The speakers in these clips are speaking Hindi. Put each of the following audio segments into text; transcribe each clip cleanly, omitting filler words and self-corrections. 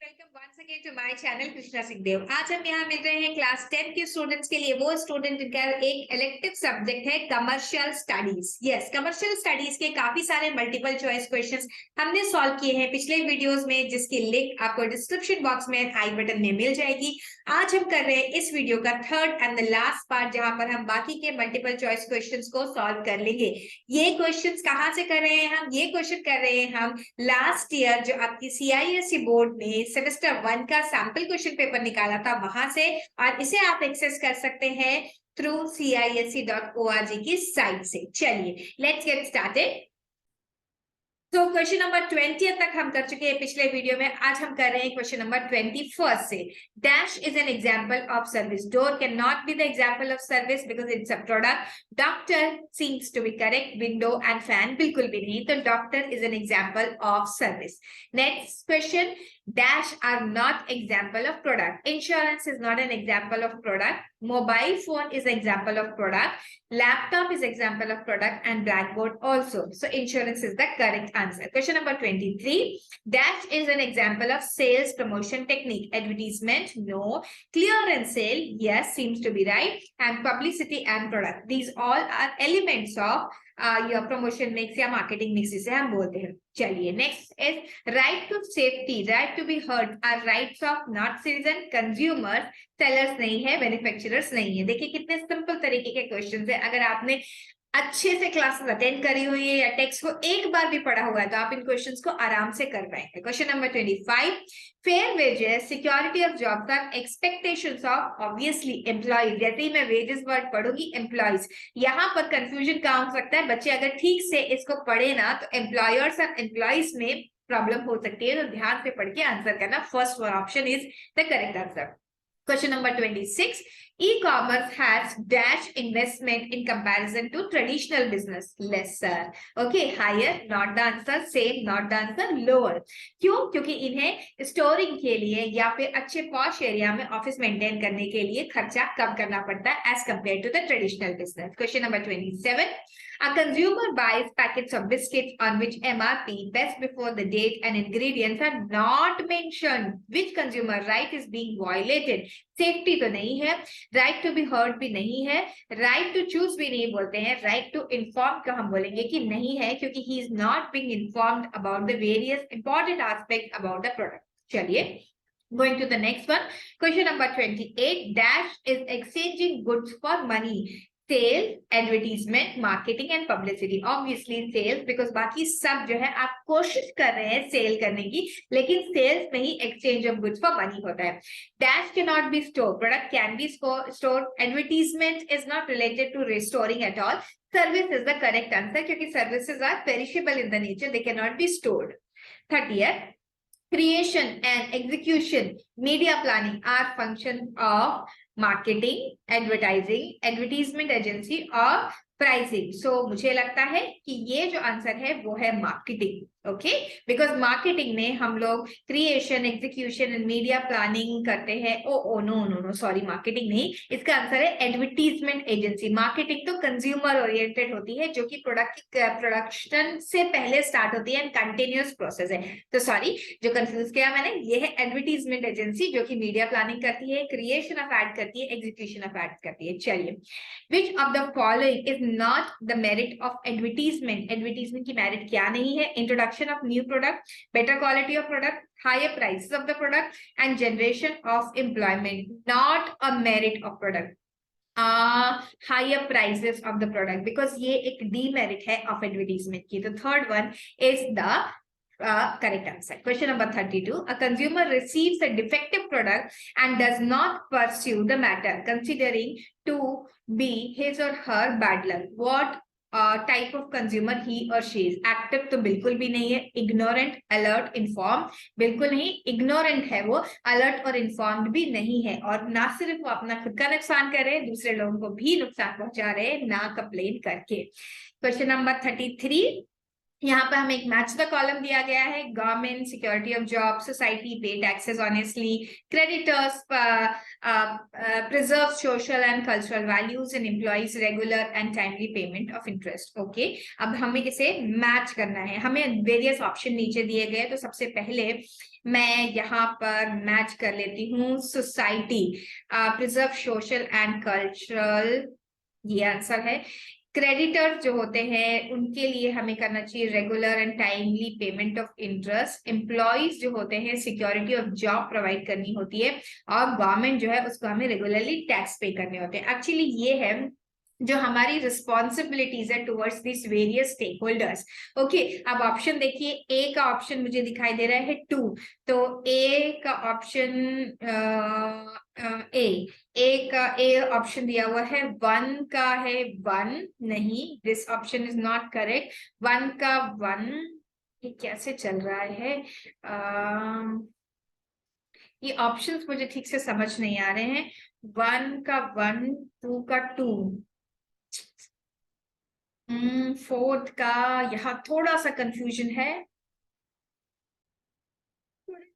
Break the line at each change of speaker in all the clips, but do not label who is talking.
Welcome once again to my channel Krishna Singhdeo. आज हम यहाँ मिल रहे हैं क्लास 10 के स्टूडेंट्स के लिए, वो स्टूडेंट जिनका एक इलेक्टिव सब्जेक्ट है commercial studies. Yes, commercial studies के काफी सारे मल्टीपल चॉइस क्वेश्चंस हमने सॉल्व किए हैं पिछले वीडियोस में, जिसकी लिंक आपको डिस्क्रिप्शन बॉक्स में आई बटन में मिल जाएगी। आज हम कर रहे हैं इस वीडियो का third and the last part, जहां पर हम बाकी के मल्टीपल चॉइस क्वेश्चंस को सॉल्व कर लेंगे। ये क्वेश्चंस कहाँ से कर रहे हैं हम? ये क्वेश्चन कर रहे हैं हम लास्ट ईयर जो आपकी CISE बोर्ड ने सेमेस्टर 1 का सैंपल क्वेश्चन पेपर निकाला था वहां से, और इसे आप एक्सेस कर सकते हैं थ्रू CISE.org की साइट से। चलिए लेट्स गेट स्टार्टेड। तो क्वेश्चन नंबर 20 तक हम कर चुके हैं पिछले वीडियो में। आज हम कर रहे हैं क्वेश्चन नंबर 21 से। Dash is an example of service. Door can not be the example of service because it's a product. Doctor seems to be correct. Window and fan बिल्कुल भी नहीं, तो doctor is an example of service. Next question, dash are not example of product. Insurance is not an example of product. Mobile phone is example of product. Laptop is example of product, and blackboard also. So insurance is the correct answer. Question number 23. Dash is an example of sales promotion technique. Advertisement, no. Clearance sale, yes, seems to be right. And publicity and product. These all are elements of your promotion mix या marketing mix जिसे हम बोलते हैं। चलिए next is right to safety, right to be heard are rights of not citizen, consumers, sellers नहीं है, मैन्युफैक्चरर्स नहीं है। देखिए कितने सिंपल तरीके के क्वेश्चंस है। अगर आपने अच्छे से क्लासेस अटेंड करी हुई है या टेक्स्ट को एक बार भी पढ़ा हुआ है तो आप इन क्वेश्चंस को आराम से कर पाएंगे। Question number 25, fair wages, security of jobs are expectations of obviously employees. जैसे ही मैं वेजेस वर्ड पढ़ूंगी एम्प्लॉइज, यहाँ पर कंफ्यूजन कहाँ हो सकता है? बच्चे अगर ठीक से इसको पढ़े ना तो एम्प्लॉयर्स और एम्प्लॉइज में प्रॉब्लम हो सकती है, तो ध्यान से पढ़ के आंसर करना। First option is the correct answer. Question number 26. E-commerce has dash investment in comparison to traditional business. Lesser. Okay, higher, not the answer. Same, not the answer. Lower. क्यों? क्योंकि इन्हें स्टोरिंग के लिए या फिर अच्छे पॉश एरिया में ऑफिस मेंटेन करने के लिए खर्चा कम करना पड़ता है as compared to the traditional business. Question number 27. A consumer buys packets of biscuits on which MRP, best before the date, and ingredients are not mentioned. Which consumer right is being violated? Safety तो नहीं है, राइट टू बी हर्ड भी नहीं है, राइट टू चूज भी नहीं बोलते हैं, राइट टू इन्फॉर्म का हम बोलेंगे कि नहीं है, क्योंकि he is not being informed about the various important aspect about the product. चलिए going to the next one. Question number 28. Dash is exchanging goods for money. Sale, advertisement, marketing and publicity. Obviously sales, because बाकी सब जो है आप कोशिश कर रहे हैं सेल करने की, लेकिन सेल्स में ही exchange of goods for money होता है। Dash can not be store, product can be store. Advertisement is not related to restoring at all. Service is the correct answer, क्योंकि services are perishable in the nature, they can not be stored. 30th, creation and execution, media planning are function of marketing, advertising, advertisement agency और प्राइसिंग। सो मुझे लगता है कि ये जो आंसर है वो है मार्केटिंग। ओके, बिकॉज मार्केटिंग में हम लोग creation, execution and media planning करते हैं। Oh no no no, sorry, marketing नहीं, इसका आंसर है एडवर्टीजमेंट एजेंसी। मार्केटिंग तो कंज्यूमर ओरिएंटेड होती है, जो कि प्रोडक्ट की प्रोडक्शन से पहले स्टार्ट होती है एंड कंटिन्यूअस प्रोसेस है। तो सॉरी, जो कंफ्यूज किया मैंने, ये है एडवर्टीजमेंट एजेंसी, जो कि मीडिया प्लानिंग करती है, क्रिएशन ऑफ एड करती है, एग्जीक्यूशन ऑफ एड करती है। चलिए, which of the following is not the merit of advertisement. Advertisement की मेरिट क्या नहीं है? Introduction of new product, better quality of product, higher prices of the product, and generation of employment. Not a merit of product. Higher prices of the product, because ये एक demerit है of advertisement की। तो third one is the correct answer. Question number 32. A consumer receives a defective product and does not pursue the matter, considering to be his or her bad luck. What type of consumer he और शी इज? एक्टिव तो बिल्कुल भी नहीं है, इग्नोरेंट, अलर्ट, इन्फॉर्म, बिल्कुल नहीं, इग्नोरेंट है वो, अलर्ट और इन्फॉर्म्ड भी नहीं है। और ना सिर्फ वो अपना खुद का नुकसान कर रहे हैं, दूसरे लोगों को भी नुकसान पहुंचा रहे हैं ना कंप्लेन करके। Question number 33. यहाँ पर हमें एक मैच द कॉलम दिया गया है। Government, security of job, society, pay taxes honestly, creditors, preserve social and cultural values and employees regular and timely payment of interest. Okay, अब हमें इसे मैच करना है। हमें वेरियस ऑप्शन नीचे दिए गए, तो सबसे पहले मैं यहाँ पर मैच कर लेती हूँ society, preserve social and cultural, ये आंसर है। क्रेडिटर जो होते हैं उनके लिए हमें करना चाहिए regular and timely payment of interest. Employees जो होते हैं सिक्योरिटी ऑफ जॉब प्रोवाइड करनी होती है, और गवर्नमेंट जो है उसको हमें रेगुलरली टैक्स पे करने होते हैं। एक्चुअली ये है जो हमारी रिस्पॉन्सिबिलिटीज है towards this various stakeholders. Okay, अब ऑप्शन देखिए, ए का ऑप्शन मुझे दिखाई दे रहा है 2, तो ए का ऑप्शन ए का ए ऑप्शन दिया हुआ है। 1 का है 1 नहीं, this option is not correct. 1 का 1, ये कैसे चल रहा है? ये ऑप्शंस मुझे ठीक से समझ नहीं आ रहे हैं। 1 का 1, 2 का 2, 4 का यहाँ थोड़ा सा कंफ्यूजन है।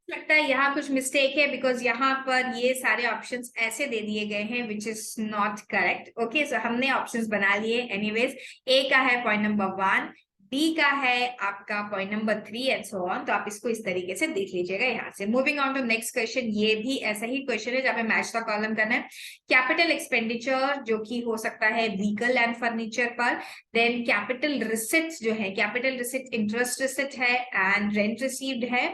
लगता है यहाँ कुछ मिस्टेक है, बिकॉज यहाँ पर ये सारे ऑप्शंस ऐसे दे दिए गए हैं which is not correct. Okay, so हमने ऑप्शंस बना लिए। एनीवेज, ए का है पॉइंट नंबर 1, डी का है आपका point number 3 and so on. तो आप इसको इस तरीके से देख लीजिएगा यहाँ से। Moving on to next question, ये भी ऐसा ही क्वेश्चन है जहाँ पे मैच द कॉलम करना है। कैपिटल एक्सपेंडिचर जो कि हो सकता है व्हीकल एंड फर्नीचर पर, देन कैपिटल रिसिट्स जो है, कैपिटल रिसिट इंटरेस्ट रिसिट है एंड रेंट रिसीव्ड है।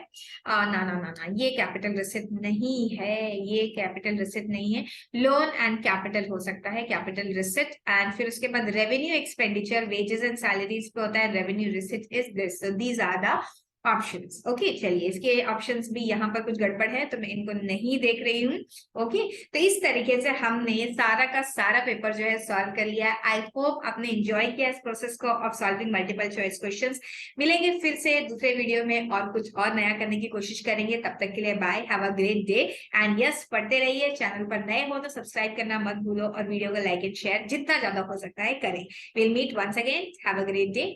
ना ना ना ना, ये कैपिटल रिसिट नहीं है, ये कैपिटल रिसिट नहीं है। लोन एंड कैपिटल हो सकता है कैपिटल रिसिट, एंड फिर उसके बाद revenue expenditure, wages and salaries पे होता है revenue receipt is this. So these are the options. Okay, चलिए इसके ऑप्शंस भी यहाँ पर कुछ गड़बड़ है तो मैं इनको नहीं देख रही हूँ। ओके, तो इस तरीके से हमने सारा का सारा पेपर जो है सॉल्व कर लिया है। आई होप आपने एंजॉय किया इस प्रोसेस को of solving multiple choice questions. मिलेंगे फिर से दूसरे वीडियो में और कुछ और नया करने की कोशिश करेंगे। तब तक के लिए bye, have a great day and yes, पढ़ते रहिए। चैनल पर नए हो तो सब्सक्राइब करना मत भूलो और वीडियो को लाइक एंड शेयर जितना ज्यादा हो सकता है करें। Will meet once again, have a great day.